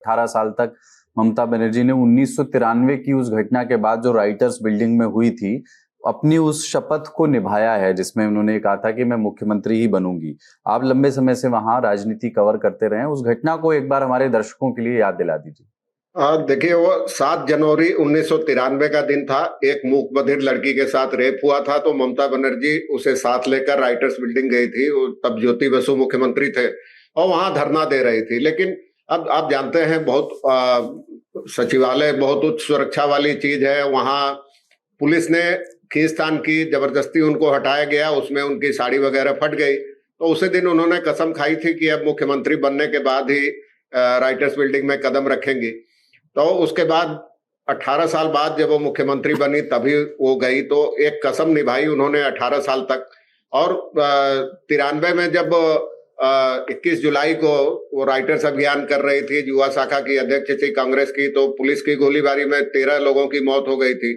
18 साल तक ममता बनर्जी ने 1993 की उस घटना के बाद जो राइटर्स बिल्डिंग में हुई थी, अपनी उस शपथ को निभाया है जिसमें उन्होंने कहा था कि मैं मुख्यमंत्री ही बनूंगी। आप लंबे समय से वहां राजनीति कवर करते रहे, उस घटना को एक बार हमारे दर्शकों के लिए याद दिला दीजिए। देखिए, वो 7 जनवरी 1993 का दिन था। एक मूक बधिर लड़की के साथ रेप हुआ था, तो ममता बनर्जी उसे साथ लेकर राइटर्स बिल्डिंग गई थी। तब ज्योति बसु मुख्यमंत्री थे और वहां धरना दे रही थी। लेकिन अब आप जानते हैं, बहुत सचिवालय बहुत उच्च सुरक्षा वाली चीज है। वहां पुलिस ने खींचतान की, जबरदस्ती उनको हटाया गया, उसमें उनकी साड़ी वगैरह फट गई। तो उसी दिन उन्होंने कसम खाई थी कि अब मुख्यमंत्री बनने के बाद ही राइटर्स बिल्डिंग में कदम रखेंगी। तो उसके बाद 18 साल बाद जब वो मुख्यमंत्री बनी तभी वो गई, तो एक कसम निभाई उन्होंने 18 साल तक। और 93 में जब 21 जुलाई को वो राइटर्स अभियान कर रही थी, युवा शाखा की अध्यक्ष थी कांग्रेस की, तो पुलिस की गोलीबारी में 13 लोगों की मौत हो गई थी।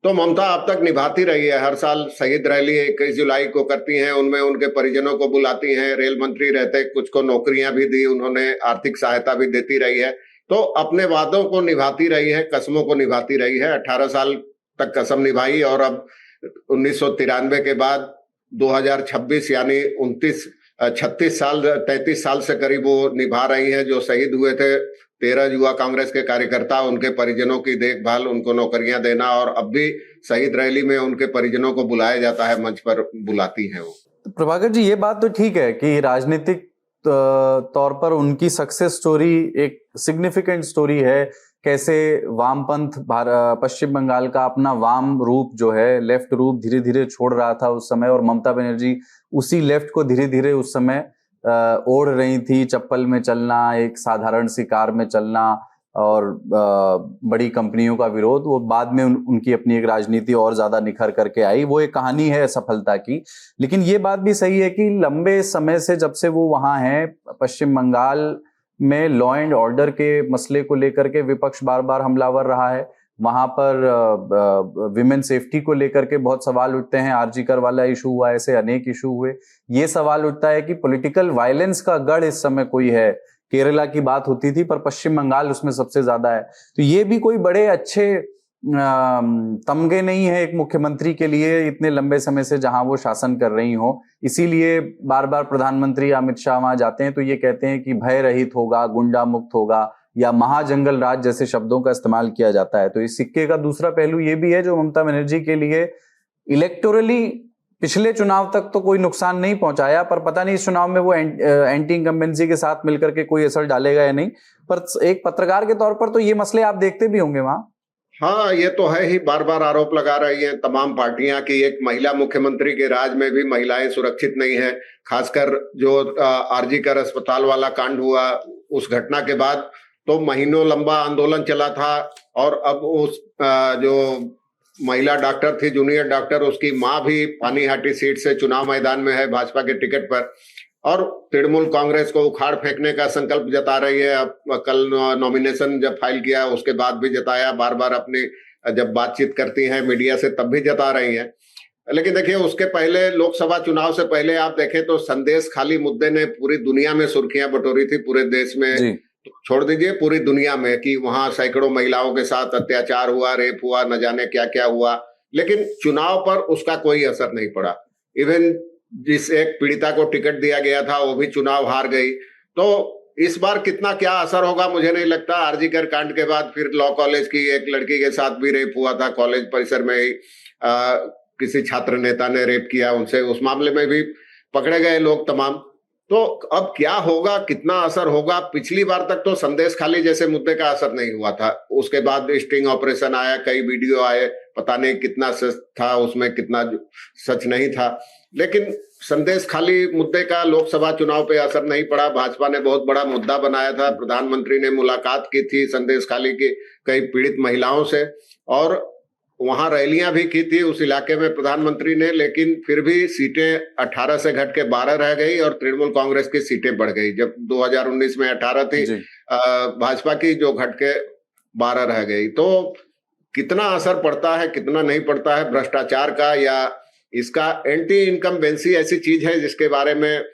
तो ममता अब तक निभाती रही है। हर साल शहीद रैली 21 जुलाई को करती हैं, उनमें उनके परिजनों को बुलाती हैं। रेल मंत्री रहते कुछ को नौकरियां भी दी उन्होंने, आर्थिक सहायता भी देती रही है। तो अपने वादों को निभाती रही है, कसमों को निभाती रही है। 18 साल तक कसम निभाई और अब 1993 के बाद 2026 यानी 33 साल से करीब वो निभा रही है। जो शहीद हुए थे 13 युवा कांग्रेस के कार्यकर्ता, उनके परिजनों की देखभाल, उनको नौकरियां देना, और अब भी शहीद रैली में उनके परिजनों को बुलाया जाता है, मंच पर बुलाती है वो। तो प्रभाकर जी, ये बात तो ठीक है कि राजनीतिक तौर पर उनकी सक्सेस स्टोरी एक सिग्निफिकेंट स्टोरी है। कैसे वामपंथ पश्चिम बंगाल का अपना वाम रूप जो है, लेफ्ट रूप धीरे धीरे छोड़ रहा था उस समय, और ममता बनर्जी उसी लेफ्ट को धीरे धीरे उस समय ओढ़ रही थी। चप्पल में चलना, एक साधारण सी कार में चलना और बड़ी कंपनियों का विरोध, वो बाद में उनकी अपनी एक राजनीति और ज्यादा निखर करके आई। वो एक कहानी है सफलता की। लेकिन ये बात भी सही है कि लंबे समय से जब से वो वहां हैं, पश्चिम बंगाल में लॉ एंड ऑर्डर के मसले को लेकर के विपक्ष बार बार हमलावर रहा है। वहां पर विमेन सेफ्टी को लेकर के बहुत सवाल उठते हैं। आरजी कर वाला इशू हुआ, ऐसे अनेक इशू हुए। ये सवाल उठता है कि पॉलिटिकल वायलेंस का गढ़ इस समय कोई है। केरला की बात होती थी, पर पश्चिम बंगाल उसमें सबसे ज्यादा है। तो ये भी कोई बड़े अच्छे तमगे नहीं है एक मुख्यमंत्री के लिए, इतने लंबे समय से जहां वो शासन कर रही हो। इसीलिए बार बार प्रधानमंत्री अमित शाह वहां जाते हैं तो ये कहते हैं कि भय रहित होगा, गुंडा मुक्त होगा, या महाजंगल राज जैसे शब्दों का इस्तेमाल किया जाता है। तो इस सिक्के का दूसरा पहलू ये भी है, जो ममता बनर्जी के लिए इलेक्टोरली पिछले चुनाव तक तो कोई नुकसान नहीं पहुंचाया, पर पता नहीं इस चुनाव में वो एंटी इनकम्बेंसी के साथ मिलकर के कोई असर डालेगा या नहीं। पर एक पत्रकार के तौर पर तो ये मसले आप देखते भी होंगे वहां। हाँ, ये तो है ही। बार बार आरोप लगा रही हैं तमाम पार्टियां कि एक महिला मुख्यमंत्री के राज में भी महिलाएं सुरक्षित नहीं है। खासकर जो आरजी कर अस्पताल वाला कांड हुआ, उस घटना के बाद तो महीनों लंबा आंदोलन चला था। और अब उस जो महिला डॉक्टर थी, जूनियर डॉक्टर, उसकी मां भी पानीहाटी सीट से चुनाव मैदान में है भाजपा के टिकट पर, और तृणमूल कांग्रेस को उखाड़ फेंकने का संकल्प जता रही है। अब कल नॉमिनेशन जब फाइल किया उसके बाद भी जताया, बार बार अपनी जब बातचीत करती हैं मीडिया से तब भी जता रही हैं। लेकिन देखिए, उसके पहले लोकसभा चुनाव से पहले आप देखें तो संदेश खाली मुद्दे ने पूरी दुनिया में सुर्खियां बटोरी थी, पूरे देश में, छोड़ दीजिए पूरी दुनिया में, कि वहां सैकड़ों महिलाओं के साथ अत्याचार हुआ, रेप हुआ, न जाने क्या क्या हुआ। लेकिन चुनाव पर उसका कोई असर नहीं पड़ा। इवन जिस एक पीड़िता को टिकट दिया गया था वो भी चुनाव हार गई। तो इस बार कितना क्या असर होगा मुझे नहीं लगता। आरजी कर कांड के बाद फिर लॉ कॉलेज की एक लड़की के साथ भी रेप हुआ था, कॉलेज परिसर में ही किसी छात्र नेता ने रेप किया उनसे, उस मामले में भी पकड़े गए लोग तमाम। तो अब क्या होगा, कितना असर होगा? पिछली बार तक तो संदेश खाली जैसे मुद्दे का असर नहीं हुआ था, उसके बाद स्टिंग ऑपरेशन आया, कई वीडियो आए, पता नहीं कितना सच था उसमें, कितना सच नहीं था। लेकिन संदेश खाली मुद्दे का लोकसभा चुनाव पे असर नहीं पड़ा। भाजपा ने बहुत बड़ा मुद्दा बनाया था, प्रधानमंत्री ने मुलाकात की थी संदेश खाली की कई पीड़ित महिलाओं से, और वहां रैलियां भी की थी उस इलाके में प्रधानमंत्री ने। लेकिन फिर भी सीटें 18 से घट के 12 रह गई और तृणमूल कांग्रेस की सीटें बढ़ गई। जब 2019 में 18 थी भाजपा की, जो घट के 12 रह गई। तो कितना असर पड़ता है, कितना नहीं पड़ता है भ्रष्टाचार का, या इसका एंटी इनकम्बेंसी ऐसी चीज है जिसके बारे में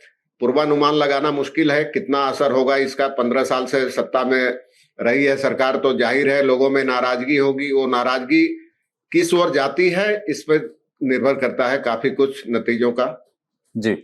पूर्वानुमान लगाना मुश्किल है। कितना असर होगा इसका? 15 साल से सत्ता में रही है सरकार, तो जाहिर है लोगों में नाराजगी होगी। वो नाराजगी किस ओर जाती है इस पर निर्भर करता है काफी कुछ नतीजों का। जी।